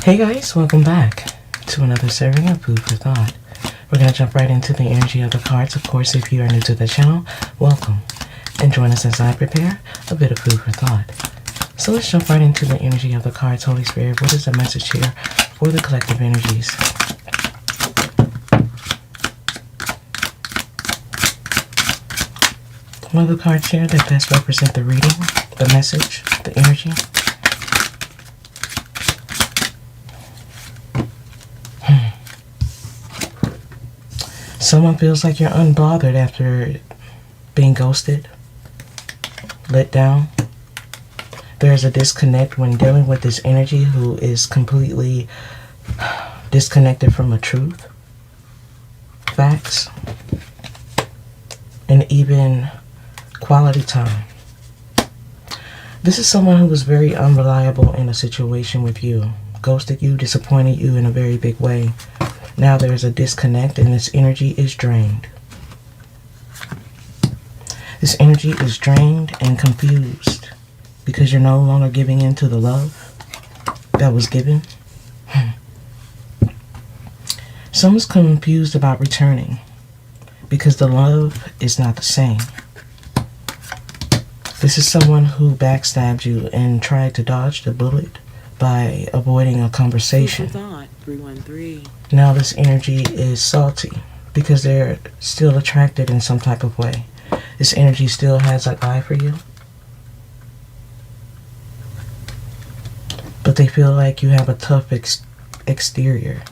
Hey guys, welcome back to another serving of food for thought. We're going to jump right into the energy of the cards. Of course, if you are new to the channel, welcome. And join us as I prepare a bit of food for thought. So let's jump right into the energy of the cards. Holy Spirit, what is the message here for the collective energies? What are the cards here that best represent the reading, the message, the energy? Someone feels like you're unbothered after being ghosted, let down. There's a disconnect when dealing with this energy who is completely disconnected from the truth, facts, and even quality time. This is someone who was very unreliable in a situation with you, ghosted you, disappointed you in a very big way. Now there's a disconnect and this energy is drained. This energy is drained and confused because you're no longer giving in to the love that was given. Someone's confused about returning because the love is not the same. This is someone who backstabbed you and tried to dodge the bullet by avoiding a conversation. Thought, 313. Now this energy is salty because they're still attracted in some type of way. This energy still has an eye for you. But they feel like you have a tough exterior.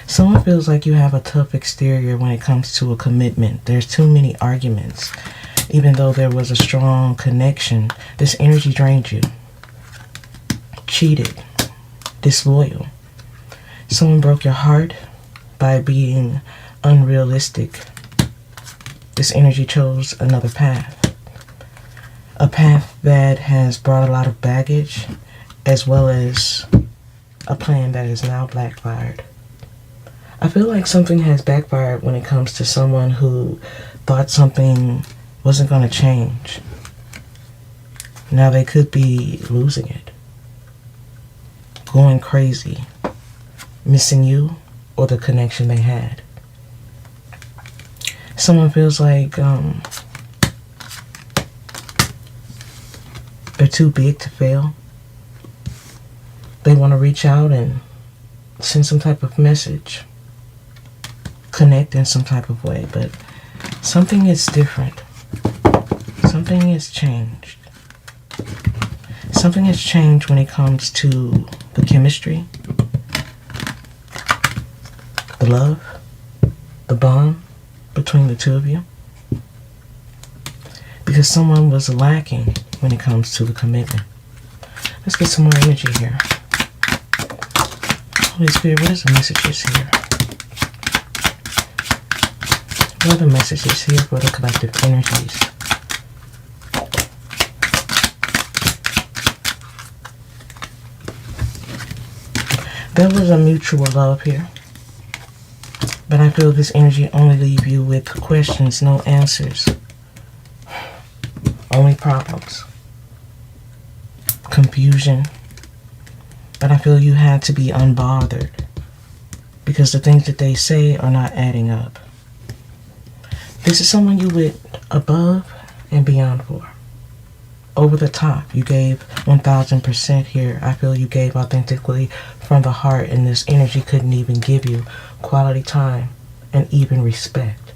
Someone feels like you have a tough exterior when it comes to a commitment. There's too many arguments. Even though there was a strong connection, this energy drained you. Cheated. Disloyal. Someone broke your heart by being unrealistic. This energy chose another path. A path that has brought a lot of baggage, as well as a plan that is now backfired. I feel like something has backfired when it comes to someone who thought something wasn't going to change. Now they could be losing it, going crazy, missing you or the connection they had. Someone feels like they're too big to fail. They want to reach out and send some type of message, connect in some type of way, but something is different. Something has changed. Something has changed when it comes to the chemistry, the love, the bond between the two of you. Because someone was lacking when it comes to the commitment. Let's get some more energy here. Holy Spirit, what is the messages here? What are the messages here for the collective energies? There was a mutual love here. But I feel this energy only leave you with questions, no answers. Only problems. Confusion. But I feel you had to be unbothered. Because the things that they say are not adding up. This is someone you went above and beyond for. Over the top. You gave 1000% here. I feel you gave authentically from the heart, and this energy couldn't even give you quality time and even respect.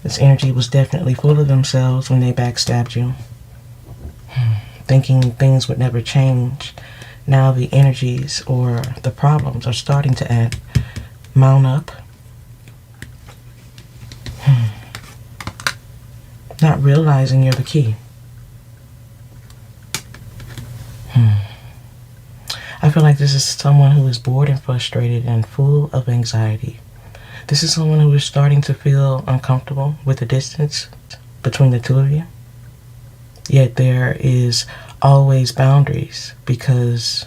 This energy was definitely full of themselves when they backstabbed you, thinking things would never change. Now the energies or the problems are starting to mount up. Not realizing you're the key. I feel like this is someone who is bored and frustrated and full of anxiety. This is someone who is starting to feel uncomfortable with the distance between the two of you. Yet there is always boundaries because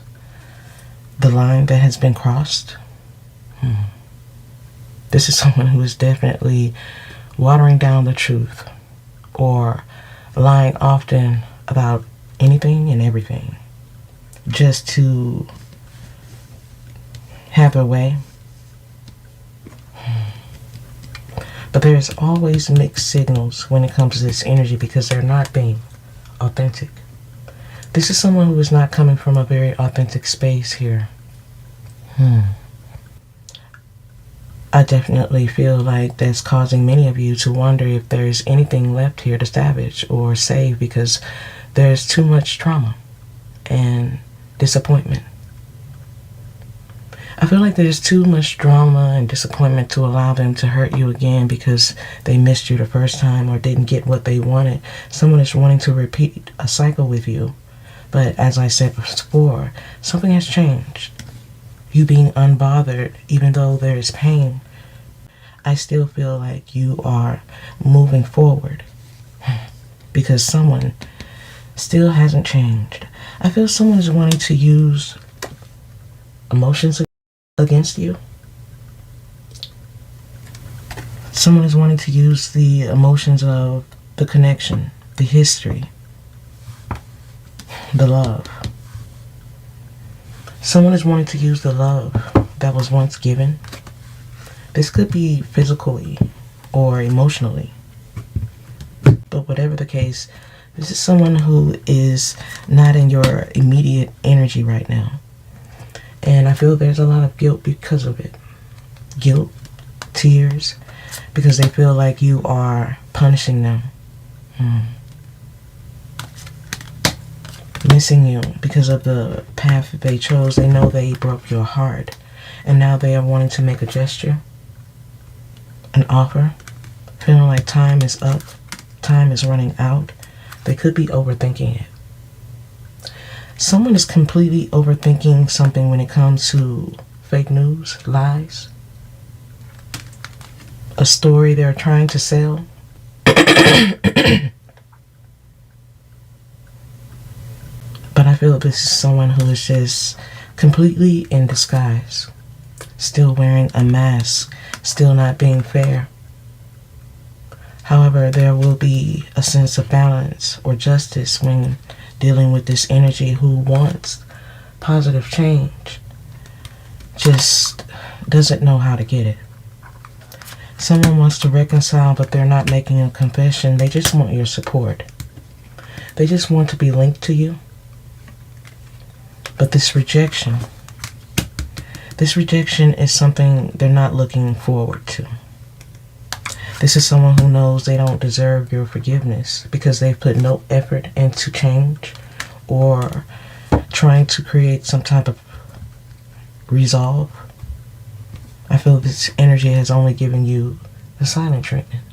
the line that has been crossed. This is someone who is definitely watering down the truth or lying often about anything and everything just to have their way. But there's always mixed signals when it comes to this energy because they're not being authentic. This is someone who is not coming from a very authentic space here. I definitely feel like that's causing many of you to wonder if there's anything left here to salvage or save because there's too much trauma and disappointment. I feel like there's too much drama and disappointment to allow them to hurt you again because they missed you the first time or didn't get what they wanted. Someone is wanting to repeat a cycle with you. But as I said before, something has changed. You being unbothered, even though there is pain, I still feel like you are moving forward because someone still hasn't changed. I feel someone is wanting to use emotions against you. Someone is wanting to use the emotions of the connection, the history, the love. Someone is wanting to use the love that was once given. This could be physically or emotionally. But whatever the case, this is someone who is not in your immediate energy right now. And I feel there's a lot of guilt because of it. Guilt, tears, because they feel like you are punishing them. Missing you because of the path that they chose. They know they broke your heart. And now they are wanting to make a gesture, an offer, feeling like time is up, time is running out. They could be overthinking it. Someone is completely overthinking something when it comes to fake news, lies, a story they're trying to sell. But I feel this is someone who is just completely in disguise, still wearing a mask, still not being fair. However, there will be a sense of balance or justice when dealing with this energy who wants positive change, just doesn't know how to get it. Someone wants to reconcile, but they're not making a confession. They just want your support. They just want to be linked to you. But this rejection is something they're not looking forward to. This is someone who knows they don't deserve your forgiveness because they've put no effort into change or trying to create some type of resolve. I feel this energy has only given you the silent treatment.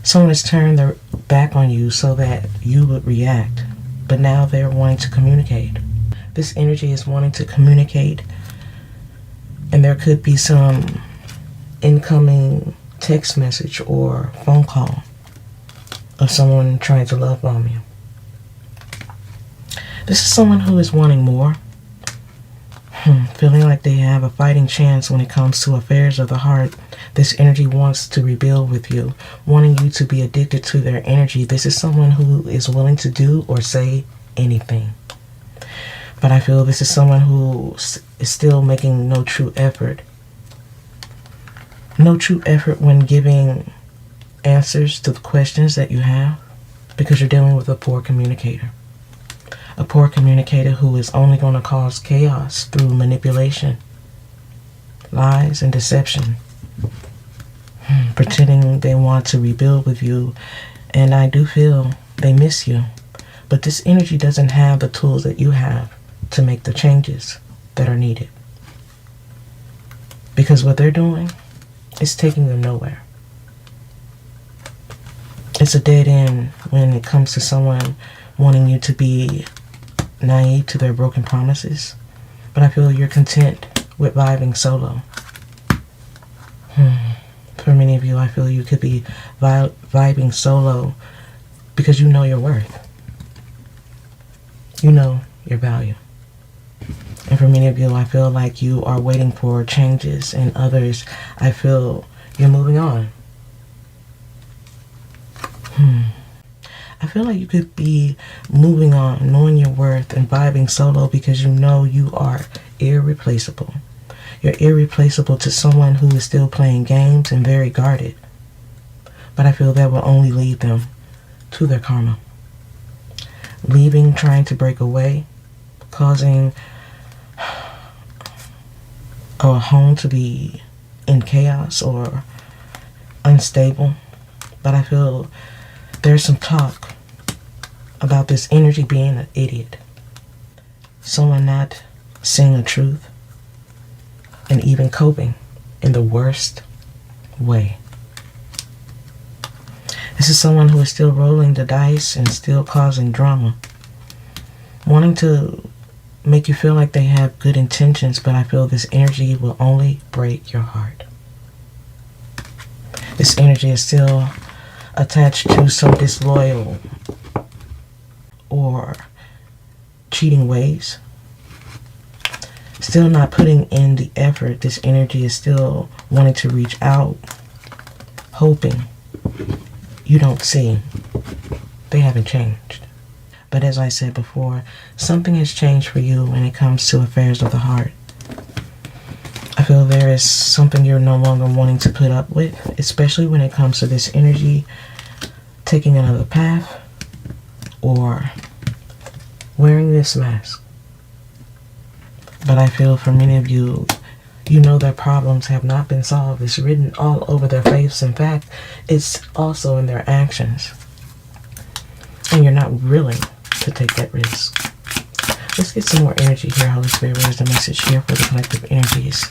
Someone has turned their back on you so that you would react, but now they're wanting to communicate. This energy is wanting to communicate, and there could be some incoming text message or phone call of someone trying to love bomb you. This is someone who is wanting more, feeling like they have a fighting chance when it comes to affairs of the heart. This energy wants to rebuild with you, wanting you to be addicted to their energy. This is someone who is willing to do or say anything. But I feel this is someone who is still making no true effort. No true effort when giving answers to the questions that you have because you're dealing with a poor communicator. A poor communicator who is only going to cause chaos through manipulation, lies, and deception. Pretending they want to rebuild with you, and I do feel they miss you. But this energy doesn't have the tools that you have to make the changes that are needed. Because what they're doing is taking them nowhere. It's a dead end when it comes to someone wanting you to be naive to their broken promises. But I feel you're content with vibing solo. For many of you, I feel you could be vibing solo because you know your worth. You know your value. And for many of you, I feel like you are waiting for changes, and others, I feel you're moving on. I feel like you could be moving on, knowing your worth, and vibing solo because you know you are irreplaceable. You're irreplaceable to someone who is still playing games and very guarded. But I feel that will only lead them to their karma. Leaving, trying to break away, causing a home to be in chaos or unstable. But I feel there's some talk about this energy being an idiot. Someone not seeing the truth and even coping in the worst way. This is someone who is still rolling the dice and still causing drama. Wanting to make you feel like they have good intentions, but I feel this energy will only break your heart. This energy is still attached to some disloyal or cheating ways. Still not putting in the effort. This energy is still wanting to reach out, hoping you don't see. They haven't changed. But as I said before, something has changed for you when it comes to affairs of the heart. I feel there is something you're no longer wanting to put up with, especially when it comes to this energy taking another path or wearing this mask. But I feel for many of you, you know their problems have not been solved. It's written all over their face. In fact, it's also in their actions. And you're not willing to take that risk. Let's get some more energy here. Holy Spirit, what is the message here for the collective energies?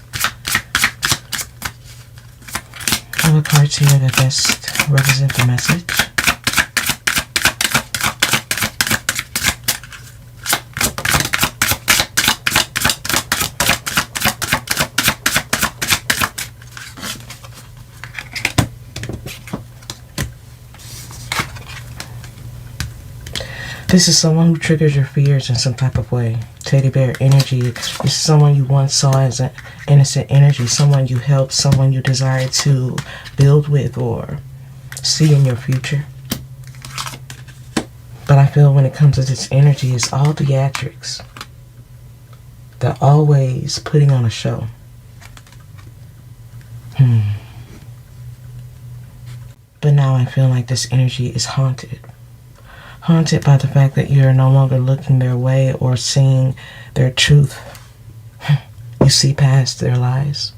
Other cards here that best represent the message. This is someone who triggers your fears in some type of way. Teddy bear energy. This is someone you once saw as an innocent energy. Someone you helped. Someone you desire to build with or see in your future. But I feel when it comes to this energy, it's all theatrics. They're always putting on a show. But now I feel like this energy is haunted. Haunted by the fact that you're no longer looking their way or seeing their truth. You see past their lies.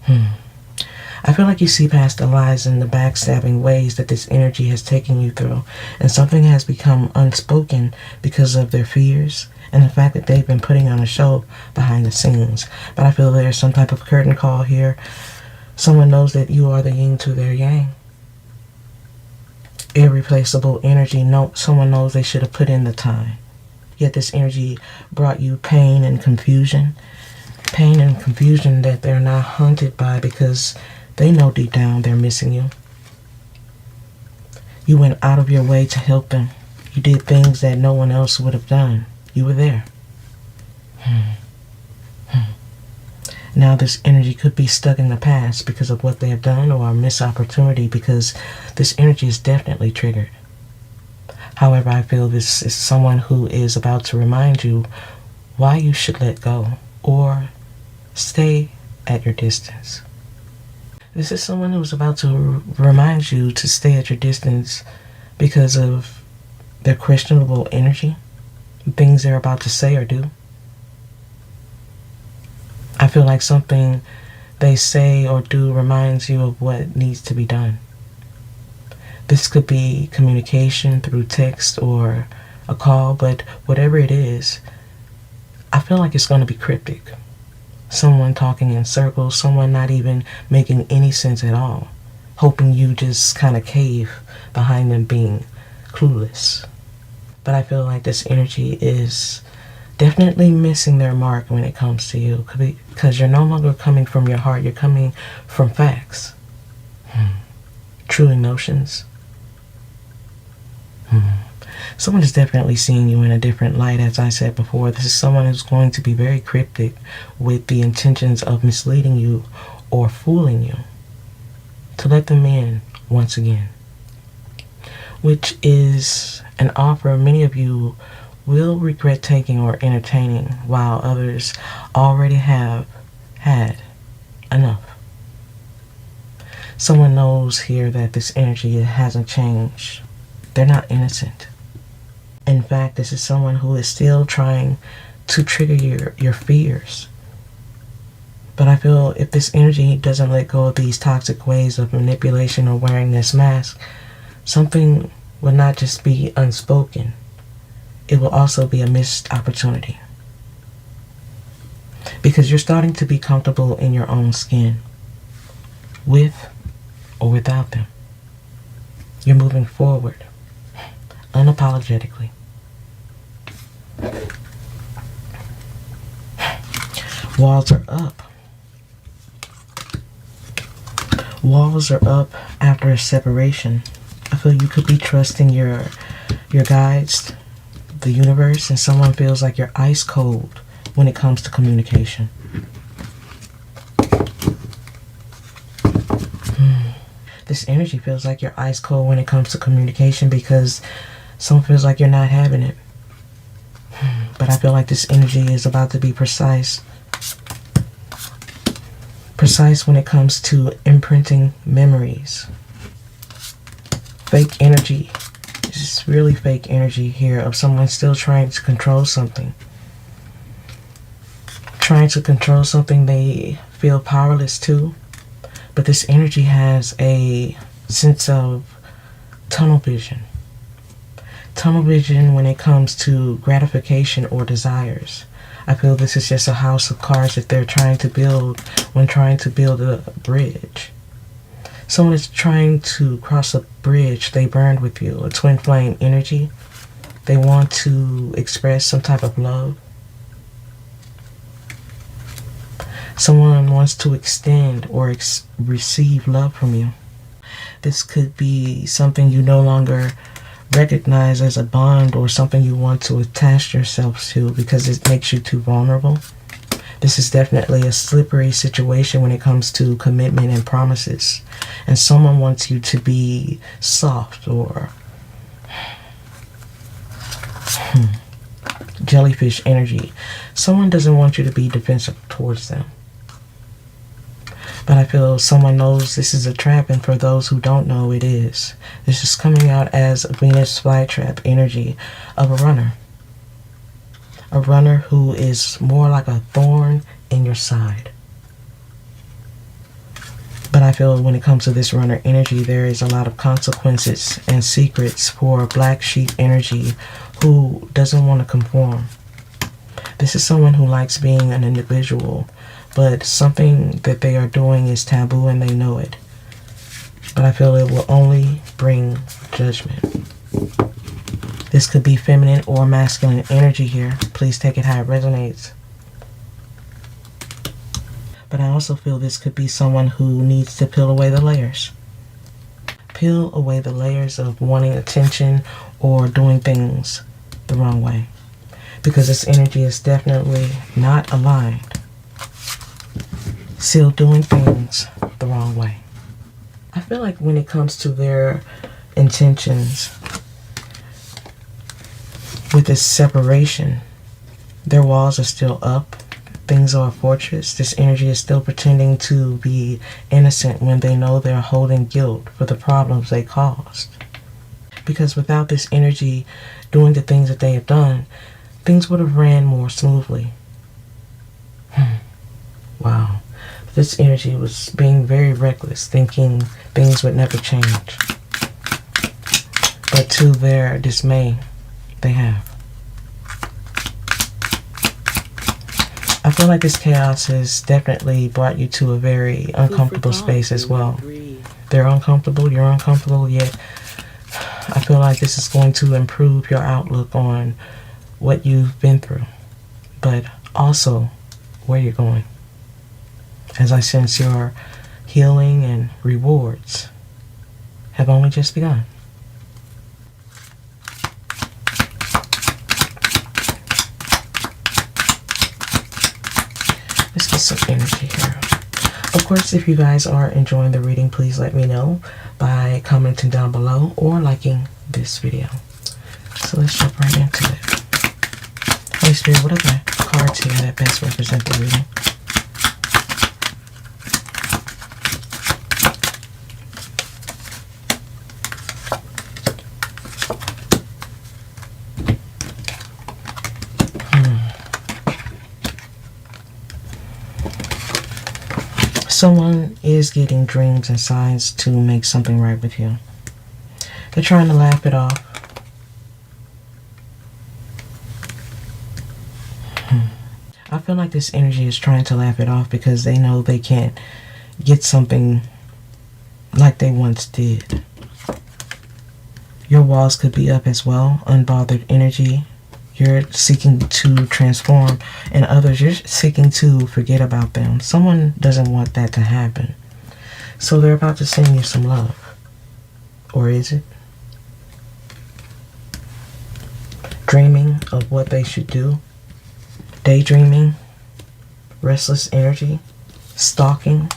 I feel like you see past the lies and the backstabbing ways that this energy has taken you through. And something has become unspoken because of their fears and the fact that they've been putting on a show behind the scenes. But I feel there's some type of curtain call here. Someone knows that you are the yin to their yang. Irreplaceable energy. No, someone knows they should have put in the time. Yet this energy brought you pain and confusion. Pain and confusion that they're not haunted by because they know deep down they're missing you. You went out of your way to help them. You did things that no one else would have done. You were there. Now this energy could be stuck in the past because of what they have done or a missed opportunity because this energy is definitely triggered. However, I feel this is someone who is about to remind you why you should let go or stay at your distance. This is someone who's about to remind you to stay at your distance because of their questionable energy, things they're about to say or do. I feel like something they say or do reminds you of what needs to be done. This could be communication through text or a call, but whatever it is, I feel like it's going to be cryptic. Someone talking in circles, someone not even making any sense at all, hoping you just kind of cave behind them being clueless. But I feel like this energy is definitely missing their mark when it comes to you because you're no longer coming from your heart, you're coming from facts. True emotions. Someone is definitely seeing you in a different light. As I said before, this is someone who's going to be very cryptic with the intentions of misleading you or fooling you to let them in once again. which is an offer many of you will regret taking or entertaining, while others already have had enough. Someone knows here that this energy hasn't changed. They're not innocent. In fact, this is someone who is still trying to trigger your fears. But I feel if this energy doesn't let go of these toxic ways of manipulation or wearing this mask, something will not just be unspoken, it will also be a missed opportunity. Because you're starting to be comfortable in your own skin, with or without them. You're moving forward, unapologetically. Walls are up. Walls are up after a separation. I feel you could be trusting your guides, the universe, and someone feels like you're ice cold when it comes to communication. This energy feels like you're ice cold when it comes to communication because someone feels like you're not having it. But I feel like this energy is about to be precise. Precise when it comes to imprinting memories. Fake energy. This is really fake energy here of someone still trying to control something. Trying to control something they feel powerless to. But this energy has a sense of tunnel vision. Tunnel vision when it comes to gratification or desires. I feel this is just a house of cards that they're trying to build when trying to build a bridge. Someone is trying to cross a bridge they burned with you, a twin flame energy. They want to express some type of love. Someone wants to extend or receive love from you. This could be something you no longer recognize as a bond or something you want to attach yourself to because it makes you too vulnerable. This is definitely a slippery situation when it comes to commitment and promises. And someone wants you to be soft or jellyfish energy. Someone doesn't want you to be defensive towards them. But I feel someone knows this is a trap, and for those who don't know, it is. This is coming out as a Venus flytrap energy of a runner. A runner who is more like a thorn in your side. But I feel when it comes to this runner energy, there is a lot of consequences and secrets for black sheep energy who doesn't want to conform. This is someone who likes being an individual, but something that they are doing is taboo and they know it. But I feel it will only bring judgment. This could be feminine or masculine energy here. Please take it how it resonates. But I also feel this could be someone who needs to peel away the layers. Peel away the layers of wanting attention or doing things the wrong way. Because this energy is definitely not aligned. Still doing things the wrong way. I feel like when it comes to their intentions with this separation, their walls are still up. Things are a fortress. This energy is still pretending to be innocent when they know they're holding guilt for the problems they caused. Because without this energy doing the things that they have done, things would have ran more smoothly. Wow. This energy was being very reckless, thinking things would never change. But to their dismay, they have. I feel like this chaos has definitely brought you to a very uncomfortable space as well. They're uncomfortable, you're uncomfortable, yet I feel like this is going to improve your outlook on what you've been through, but also where you're going. As I sense your healing and rewards have only just begun. Let's get some energy here. Of course, if you guys are enjoying the reading, please let me know by commenting down below or liking this video. So let's jump right into it. Holy Spirit, what are the cards here that best represent the reading? Someone is getting dreams and signs to make something right with you. They're trying to laugh it off. I feel like this energy is trying to laugh it off because they know they can't get something like they once did. Your walls could be up as well, unbothered energy. You're seeking to transform, and others, you're seeking to forget about them. Someone doesn't want that to happen. So they're about to send you some love. Or is it? Dreaming of what they should do. Daydreaming. Restless energy. Stalking.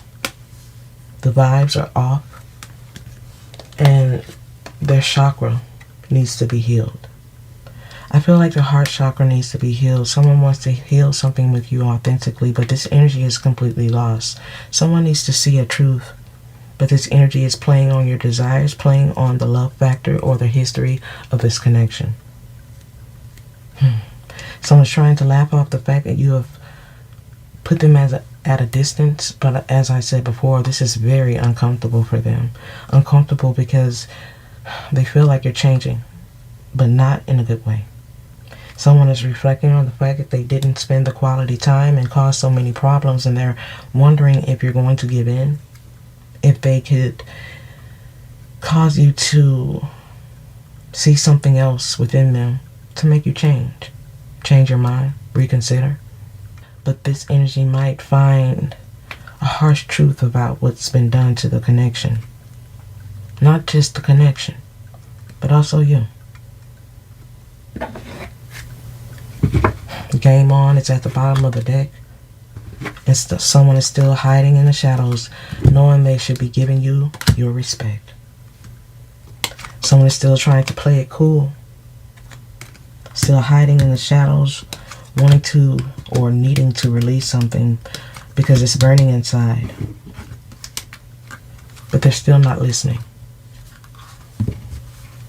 The vibes are off. And their chakra needs to be healed. I feel like the heart chakra needs to be healed. Someone wants to heal something with you authentically, but this energy is completely lost. Someone needs to see a truth, but this energy is playing on your desires, playing on the love factor or the history of this connection. Someone's trying to laugh off the fact that you have put them at a distance, but as I said before, this is very uncomfortable for them. Uncomfortable because they feel like you're changing, but not in a good way. Someone is reflecting on the fact that they didn't spend the quality time and caused so many problems, and they're wondering if you're going to give in, if they could cause you to see something else within them to make you change your mind, reconsider. But this energy might find a harsh truth about what's been done to the connection. Not just the connection, but also you. Game on, it's at the bottom of the deck. And someone is still hiding in the shadows, knowing they should be giving you your respect. Someone is still trying to play it cool. Still hiding in the shadows, wanting to or needing to release something because it's burning inside. But they're still not listening.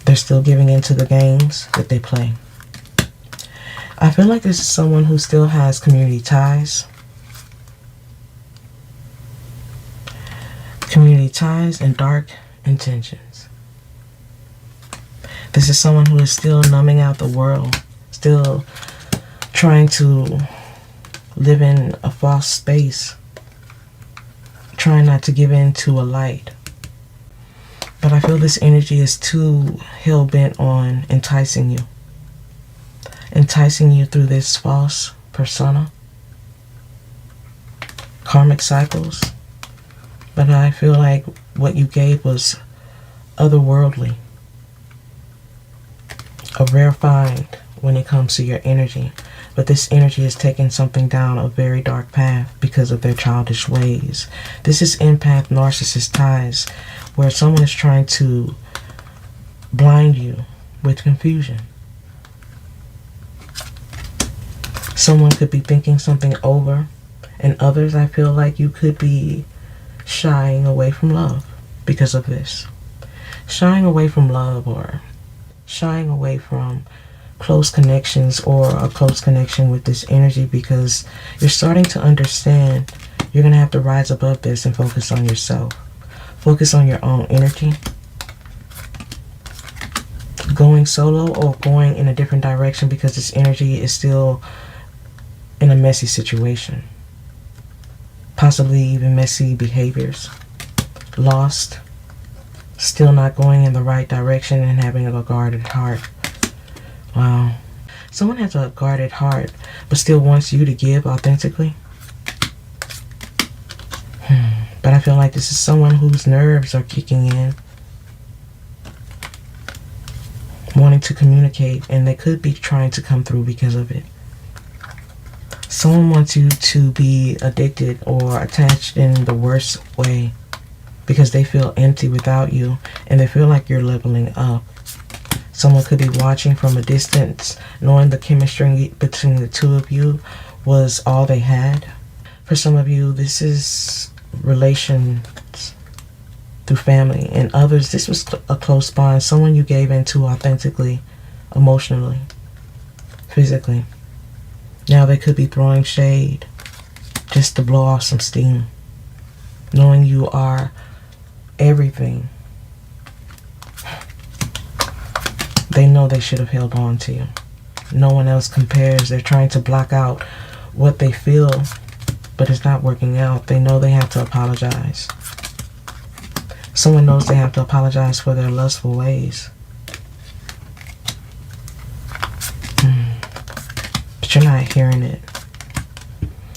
They're still giving into the games that they play. I feel like this is someone who still has community ties. Community ties and dark intentions. This is someone who is still numbing out the world. Still trying to live in a false space. Trying not to give in to a light. But I feel this energy is too hell-bent on enticing you. Enticing you through this false persona. Karmic cycles. But I feel like what you gave was otherworldly. A rare find when it comes to your energy. But this energy is taking something down a very dark path because of their childish ways. This is empath narcissist ties, where someone is trying to blind you with confusion. Someone could be thinking something over, and others, I feel like you could be shying away from love because of this. Shying away from love or shying away from close connections or a close connection with this energy because you're starting to understand you're going to have to rise above this and focus on yourself. Focus on your own energy. Going solo or going in a different direction because this energy is still in a messy situation. Possibly even messy behaviors. Lost. Still not going in the right direction and having a guarded heart. Wow. Someone has a guarded heart but still wants you to give authentically. But I feel like this is someone whose nerves are kicking in. Wanting to communicate, and they could be trying to come through because of it. Someone wants you to be addicted or attached in the worst way because they feel empty without you and they feel like you're leveling up. Someone could be watching from a distance, knowing the chemistry between the two of you was all they had. For some of you, this is relations through family, and others, this was a close bond, someone you gave into authentically, emotionally, physically. Now they could be throwing shade just to blow off some steam, knowing you are everything. They know they should have held on to you. No one else compares. They're trying to block out what they feel, but it's not working out. They know they have to apologize. Someone knows they have to apologize for their lustful ways. But you're not hearing it.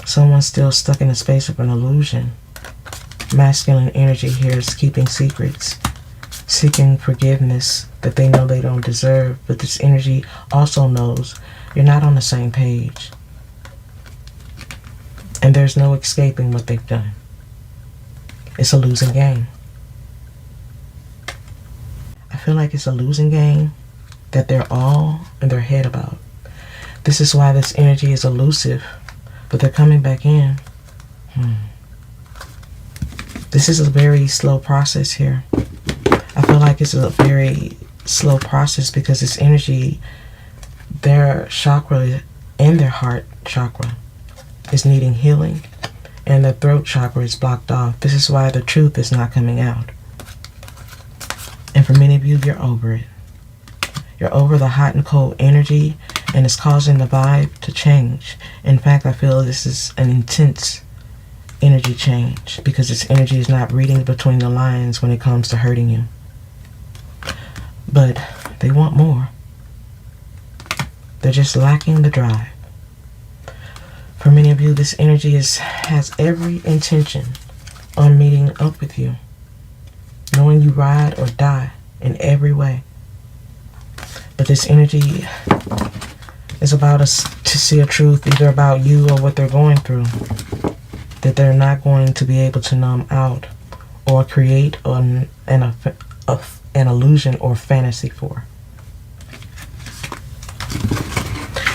Someone's still stuck in a space of an illusion. Masculine energy here is keeping secrets, seeking forgiveness that they know they don't deserve, but this energy also knows you're not on the same page. And there's no escaping what they've done. It's a losing game. I feel like it's a losing game that they're all in their head about. This is why this energy is elusive, but they're coming back in. This is a very slow process here. I feel like it's a very slow process because this energy, their chakra and their heart chakra is needing healing, and their throat chakra is blocked off. This is why the truth is not coming out. And for many of you, you're over it. You're over the hot and cold energy, and it's causing the vibe to change. In fact, I feel this is an intense energy change because this energy is not reading between the lines when it comes to hurting you. But they want more. They're just lacking the drive. For many of you, this energy has every intention on meeting up with you, knowing you ride or die in every way. But this energy is about us to see a truth, either about you or what they're going through, that they're not going to be able to numb out or create an illusion or fantasy for.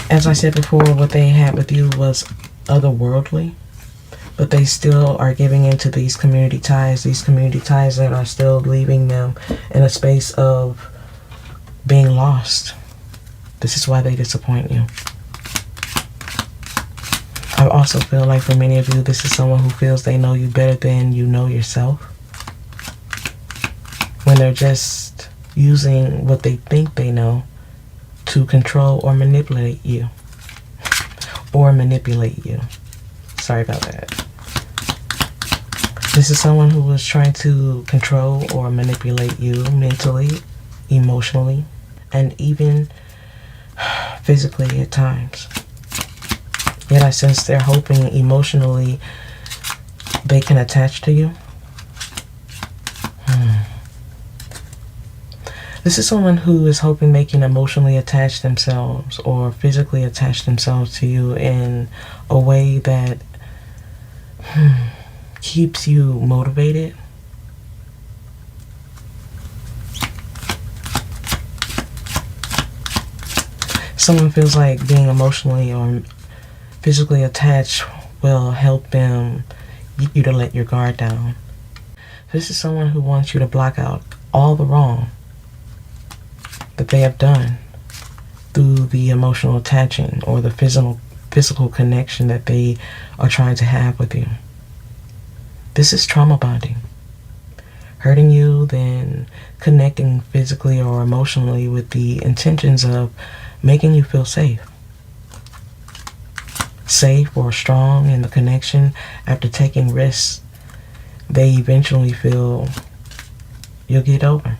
As I said before, what they had with you was otherworldly, but they still are giving into these community ties that are still leaving them in a space of being lost. This is why they disappoint you. I also feel like for many of you, this is someone who feels they know you better than you know yourself, when they're just using what they think they know to control or manipulate you. Sorry about that. This is someone who was trying to control or manipulate you mentally, emotionally, and even physically at times. Yet I sense they're hoping emotionally they can attach to you. This is someone who is hoping they can emotionally attach themselves or physically attach themselves to you in a way that keeps you motivated. Someone feels like being emotionally or physically attached will help them get you to let your guard down. This is someone who wants you to block out all the wrong that they have done through the emotional attaching or the physical connection that they are trying to have with you. This is trauma bonding. Hurting you, then connecting physically or emotionally with the intentions of making you feel safe. Safe or strong in the connection. After taking risks, they eventually feel you'll get over,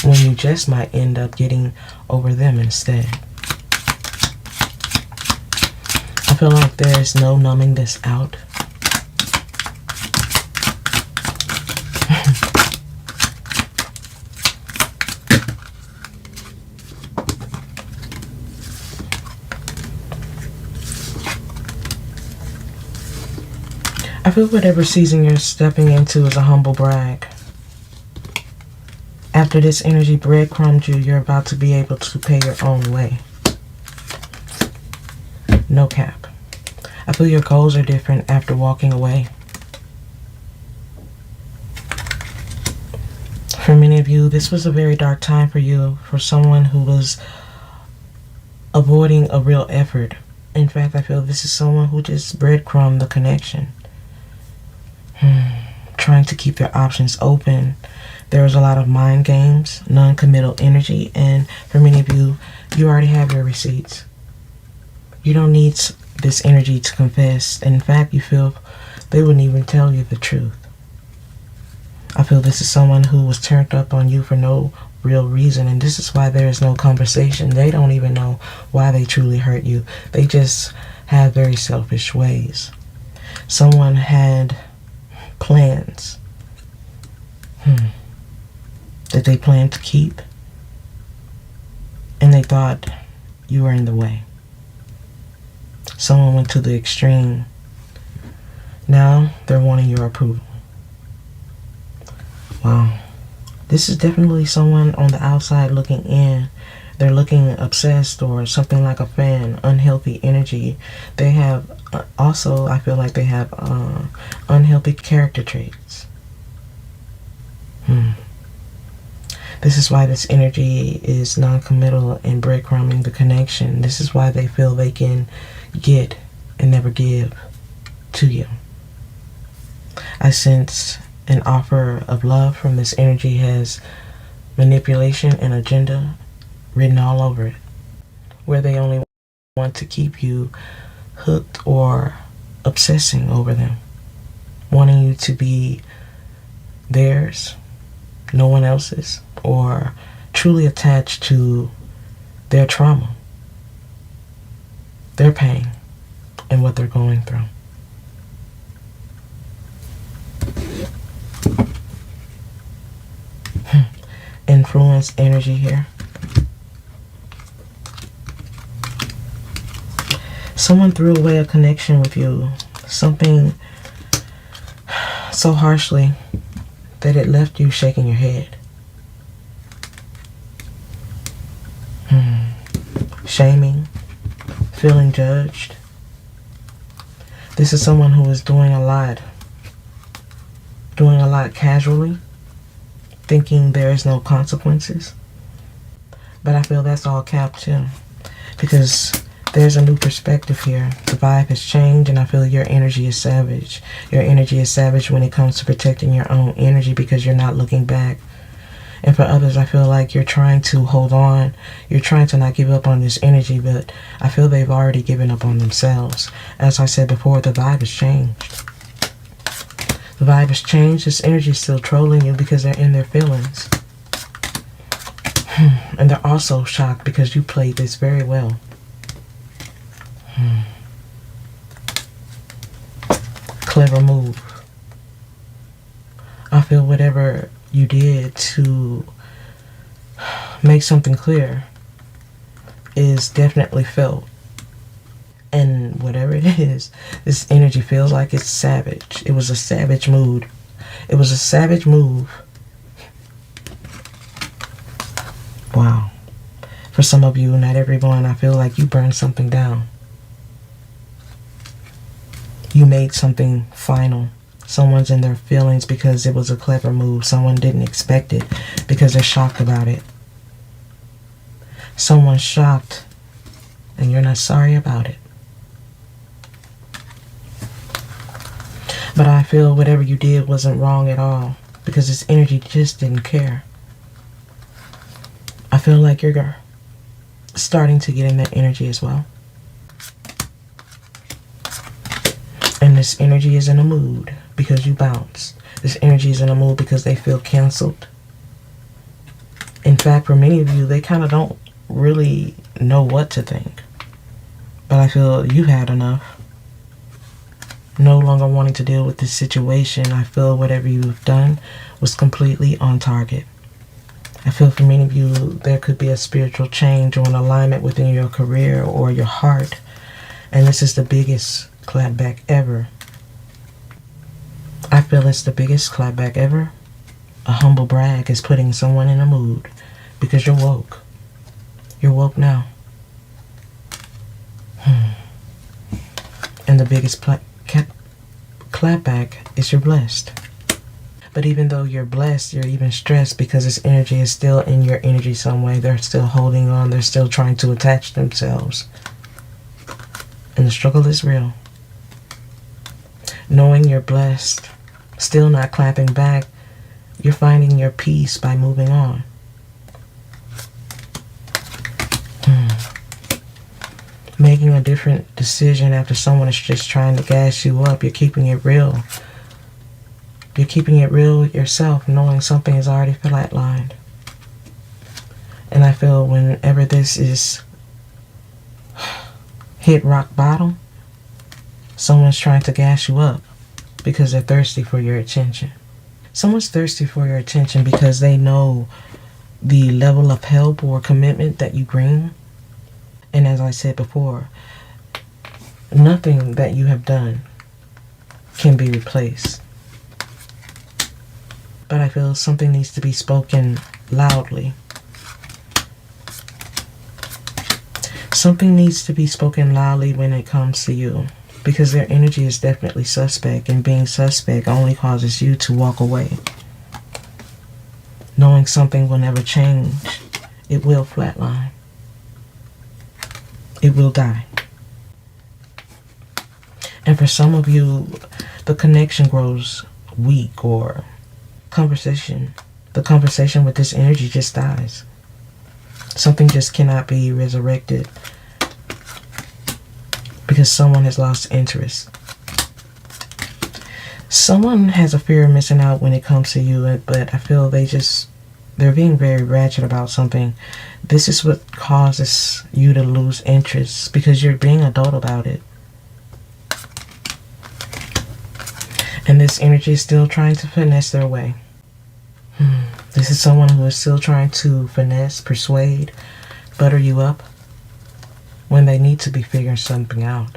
when you just might end up getting over them instead. I feel like there's no numbing this out. I feel whatever season you're stepping into is a humble brag. After this energy breadcrumbed you, you're about to be able to pay your own way. No cap. I feel your goals are different after walking away. For many of you, this was a very dark time for you, for someone who was avoiding a real effort. In fact, I feel this is someone who just breadcrumbed the connection. Trying to keep their options open. There was a lot of mind games, non-committal energy, and for many of you, you already have your receipts. You don't need this energy to confess. In fact, you feel they wouldn't even tell you the truth. I feel this is someone who was turned up on you for no real reason, and this is why there is no conversation. They don't even know why they truly hurt you. They just have very selfish ways. Someone had plans that they planned to keep, and they thought you were in the way. Someone went to the extreme. Now they're wanting your approval. Wow. This is definitely someone on the outside looking in. They're looking obsessed or something like a fan, unhealthy energy. They have also, I feel like they have unhealthy character traits. This is why this energy is non-committal and breadcrumbing the connection. This is why they feel they can get and never give to you. I sense an offer of love from this energy has manipulation and agenda written all over it, where they only want to keep you hooked or obsessing over them, wanting you to be theirs, no one else's, or truly attached to their trauma, their pain, and what they're going through. Influence energy here. Someone threw away a connection with you, something so harshly that it left you shaking your head. Shaming, feeling judged. This is someone who is doing a lot casually, thinking there is no consequences. But I feel that's all cap too, because there's a new perspective here. The vibe has changed, and I feel your energy is savage. Your energy is savage when it comes to protecting your own energy because you're not looking back. And for others, I feel like you're trying to hold on. You're trying to not give up on this energy, but I feel they've already given up on themselves. As I said before, the vibe has changed. The vibe has changed. This energy is still trolling you because they're in their feelings. And they're also shocked because you played this very well. Clever move. I feel whatever you did to make something clear is definitely felt. And whatever it is, this energy feels like it's savage. It was a savage mood. It was a savage move. Wow. For some of you, not everyone, I feel like you burned something down. You made something final. Someone's in their feelings because it was a clever move. Someone didn't expect it because they're shocked about it. Someone's shocked and you're not sorry about it. But I feel whatever you did wasn't wrong at all because this energy just didn't care. I feel like you're starting to get in that energy as well. And this energy is in a mood because you bounced. This energy is in a mood because they feel canceled. In fact, for many of you, they kind of don't really know what to think. But I feel you had enough. No longer wanting to deal with this situation. I feel whatever you've done was completely on target. I feel for many of you, there could be a spiritual change or an alignment within your career or your heart. And this is the biggest clapback ever. I feel it's the biggest clapback ever. A humble brag is putting someone in a mood because you're woke. You're woke now. And the biggest clapback is you're blessed. But even though you're blessed, you're even stressed because this energy is still in your energy some way. They're still holding on. They're still trying to attach themselves. And the struggle is real. Knowing you're blessed, still not clapping back, you're finding your peace by moving on. Making a different decision after someone is just trying to gas you up. You're keeping it real. You're keeping it real yourself, knowing something is already flatlined. And I feel whenever this is hit rock bottom, someone's trying to gas you up because they're thirsty for your attention. Someone's thirsty for your attention because they know the level of help or commitment that you bring. And as I said before, nothing that you have done can be replaced. But I feel something needs to be spoken loudly. Something needs to be spoken loudly when it comes to you. Because their energy is definitely suspect, and being suspect only causes you to walk away. Knowing something will never change, it will flatline. It will die. And for some of you, the connection grows weak, or the conversation with this energy just dies. Something just cannot be resurrected because someone has lost interest. Someone has a fear of missing out when it comes to you, but I feel they're being very ratchet about something. This is what causes you to lose interest because you're being adult about it. And this energy is still trying to finesse their way. This is someone who is still trying to finesse, persuade, butter you up when they need to be figuring something out.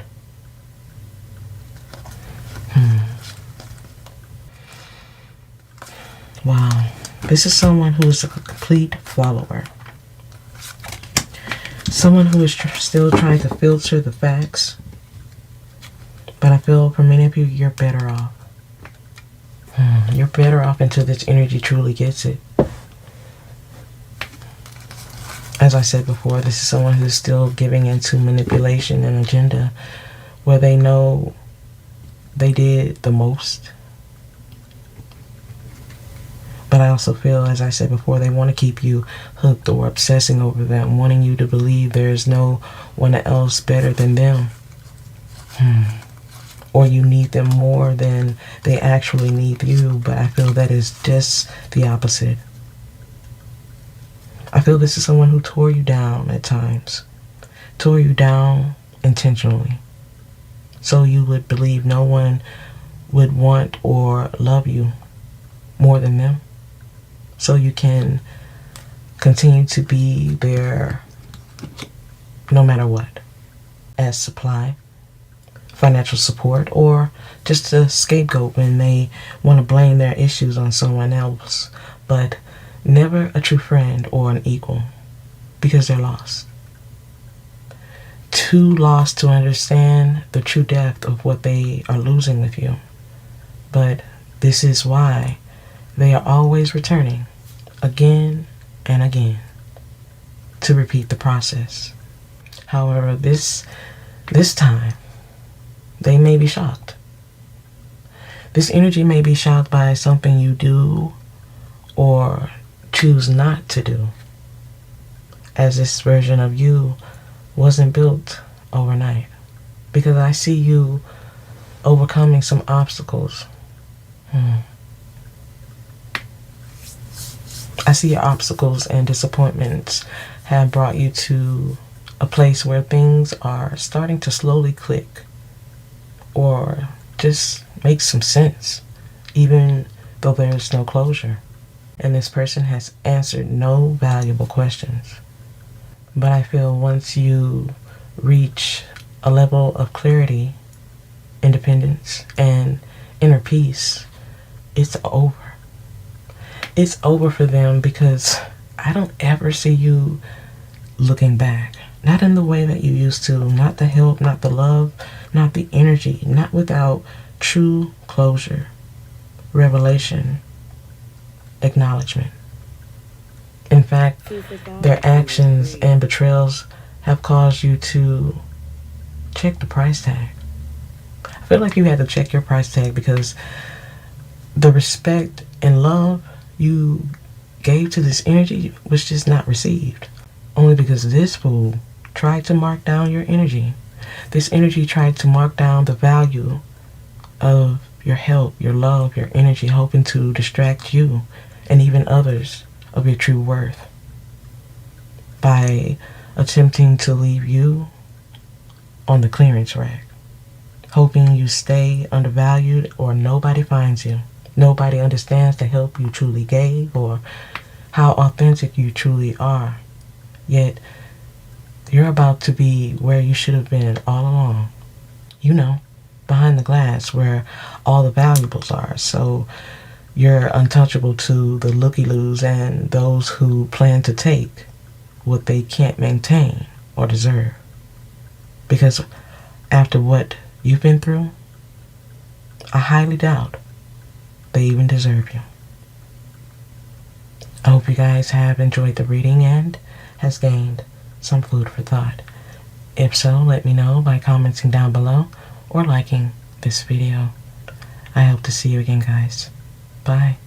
Wow. This is someone who is a complete follower. Someone who is still trying to filter the facts. But I feel for many of you, you're better off. You're better off until this energy truly gets it. As I said before, this is someone who's still giving into manipulation and agenda where they know they did the most. But I also feel, as I said before, they want to keep you hooked or obsessing over them, wanting you to believe there is no one else better than them. Or you need them more than they actually need you, but I feel that is just the opposite. I feel this is someone who tore you down at times. Tore you down intentionally. So you would believe no one would want or love you more than them. So you can continue to be there no matter what. As supply, financial support, or just a scapegoat when they want to blame their issues on someone else. But never a true friend or an equal, because they're lost. Too lost to understand the true depth of what they are losing with you. But this is why they are always returning again and again to repeat the process. However, this time, they may be shocked. This energy may be shocked by something you do or choose not to do, as this version of you wasn't built overnight. Because I see you overcoming some obstacles. I see your obstacles and disappointments have brought you to a place where things are starting to slowly click or just make some sense, even though there is no closure. And this person has answered no valuable questions. But I feel once you reach a level of clarity, independence, and inner peace, it's over. It's over for them because I don't ever see you looking back. Not in the way that you used to. Not the help, not the love, not the energy. Not without true closure, revelation, acknowledgement. In fact, their actions and betrayals have caused you to check the price tag. I feel like you had to check your price tag because the respect and love you gave to this energy was just not received. Only because this fool tried to mark down your energy. This energy tried to mark down the value of your help, your love, your energy, hoping to distract you and even others of your true worth by attempting to leave you on the clearance rack, hoping you stay undervalued or nobody finds you. Nobody understands the help you truly gave or how authentic you truly are. Yet, you're about to be where you should have been all along. You know, behind the glass where all the valuables are. So, you're untouchable to the looky-loos and those who plan to take what they can't maintain or deserve. Because after what you've been through, I highly doubt they even deserve you. I hope you guys have enjoyed the reading and has gained some food for thought. If so, let me know by commenting down below or liking this video. I hope to see you again, guys. Bye.